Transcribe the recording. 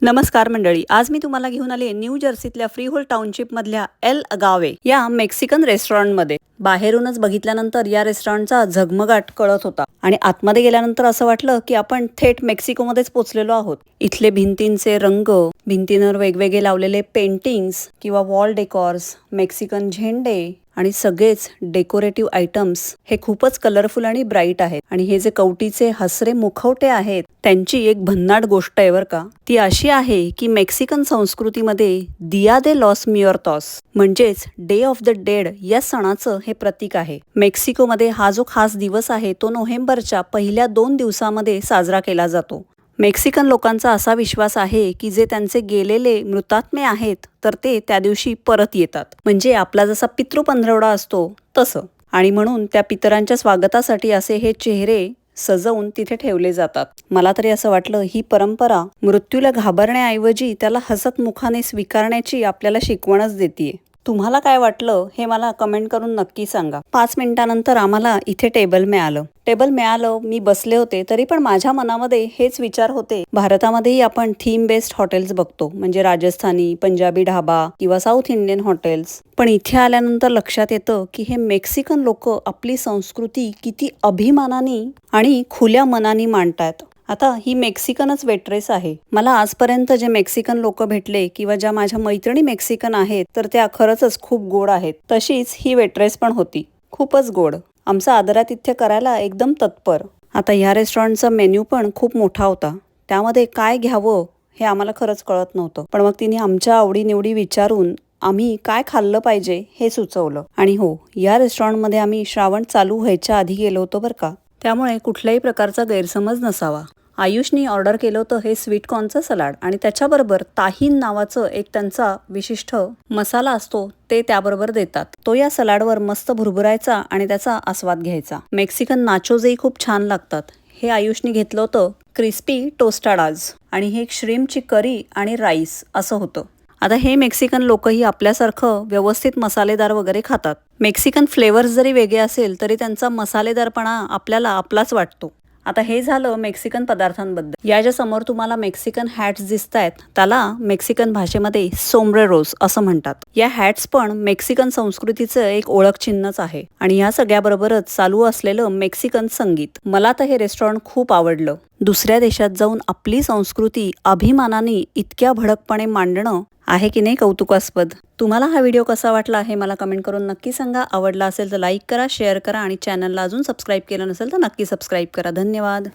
नमस्कार मंडळी, आज मी तुम्हाला घेऊन आले न्यू जर्सीतल्या फ्रीहोल्ड टाउनशिप मधल्या एल अगावे या मेक्सिकन रेस्टॉरंटमध्ये. बाहेरूनच बघितल्यानंतर या रेस्टॉरंटचा झगमगाट कळत होता आणि आतमध्ये गेल्यानंतर असं वाटलं की आपण थेट मेक्सिकोमध्येच पोहोचलेलो आहोत. इथले भिंतींचे रंग, भिंतींवर वेगवेगळे लावलेले पेंटिंग्स किंवा वॉल डेकॉर्स, मेक्सिकन झेंडे आणि सगळेच डेकोरेटिव्ह आयटम्स हे खूपच कलरफुल आणि ब्राईट आहेत. आणि हे जे कवटीचे हसरे मुखवटे आहेत त्यांची एक भन्नाट गोष्ट आहे बरं का. ती अशी आहे की मेक्सिकन संस्कृतीमध्ये दिया दे लॉस म्युर्टोस म्हणजेच डे ऑफ द डेड या सणाचं हे प्रतीक आहे. मेक्सिकोमध्ये हा जो खास दिवस आहे तो नोव्हेंबरच्या पहिल्या 2 दिवसामध्ये साजरा केला जातो. मेक्सिकन लोकांचा असा विश्वास आहे की जे त्यांचे गेलेले मृतात्मे आहेत तर ते त्या दिवशी परत येतात. म्हणजे आपला जसा पितृ पंधरवडा असतो तसं. आणि म्हणून त्या पितरांच्या स्वागतासाठी असे हे चेहरे सजवून तिथे ठेवले जातात. मला तरी असं वाटलं ही परंपरा मृत्यूला घाबरण्याऐवजी त्याला हसत मुखाने स्वीकारण्याची आपल्याला शिकवणच देतीये. तुम्हाला काय वाटलं हे मला कमेंट करून नक्की सांगा. 5 मिनिटांनंतर आम्हाला इथे टेबल मिळालं. मी बसले होते तरी पण माझ्या मनामध्ये हेच विचार होते. भारतामध्येही आपण थीम बेस्ड हॉटेल्स बघतो, म्हणजे राजस्थानी, पंजाबी ढाबा किंवा साऊथ इंडियन हॉटेल्स. पण इथे आल्यानंतर लक्षात येतं की हे मेक्सिकन लोक आपली संस्कृती किती अभिमानाने आणि खुल्या मनाने मांडतात. आता ही मेक्सिकनच वेट्रेस आहे. मला आजपर्यंत जे मेक्सिकन लोक भेटले किंवा ज्या माझ्या मैत्रिणी मेक्सिकन आहेत तर त्या खरंच खूप गोड आहेत. तशीच ही वेट्रेस पण होती, खूपच गोड. आमचा आदरातिथ्य करायला एकदम तत्पर. आता ह्या रेस्टॉरंटचा मेन्यू पण खूप मोठा होता. त्यामध्ये काय घ्यावं हे आम्हाला खरंच कळत नव्हतं. पण मग तिने आमच्या आवडीनिवडी विचारून आम्ही काय खाल्लं पाहिजे हे सुचवलं. आणि हो, या रेस्टॉरंटमध्ये आम्ही श्रावण चालू व्हायच्या आधी गेलो होतो बरं का. त्यामुळे कुठल्याही प्रकारचा गैरसमज नसावा. आयुषनी ऑर्डर केलं होतं हे स्वीट कॉर्नचं सलाड आणि त्याच्याबरोबर ताहीन नावाचं एक त्यांचा विशिष्ट मसाला असतो ते त्याबरोबर देतात. तो या सलाडवर मस्त भुरभुरायचा आणि त्याचा आस्वाद घ्यायचा. मेक्सिकन नाचोजही खूप छान लागतात. हे आयुषनी घेतलं होतं क्रिस्पी टोस्टाडाज आणि हे श्रीमची करी आणि राईस असं होतं. आता हे मेक्सिकन लोकही आपल्यासारखं व्यवस्थित मसालेदार वगैरे खातात. मेक्सिकन फ्लेवर्स जरी वेगळे असेल तरी त्यांचा मसालेदारपणा आपल्याला आपलाच वाटतो. आता हे झालं मेक्सिकन पदार्थांबद्दल. या ज्या समोर तुम्हाला मेक्सिकन हॅट्स दिसत आहेत त्याला मेक्सिकन भाषेमध्ये सोम्ब्रेरोस असं म्हणतात. या हॅट्स पण मेक्सिकन संस्कृतीचं एक ओळख चिन्हच आहे. आणि या सगळ्याबरोबरच चालू असलेलं मेक्सिकन संगीत. मला तर हे रेस्टॉरंट खूप आवडलं. दुसऱ्या देशात जाऊन आपली संस्कृती अभिमानाने इतक्या भडकपणे मांडणं आहे की नाही कौतुकास्पद. तुम्हाला हा व्हिडिओ कसा वाटला हे मला कमेंट करून नक्की सांगा. आवडला असेल तर लाईक करा, शेअर करा आणि चॅनलला अजून सबस्क्राईब केलं नसेल तर नक्की सबस्क्राईब करा. धन्यवाद.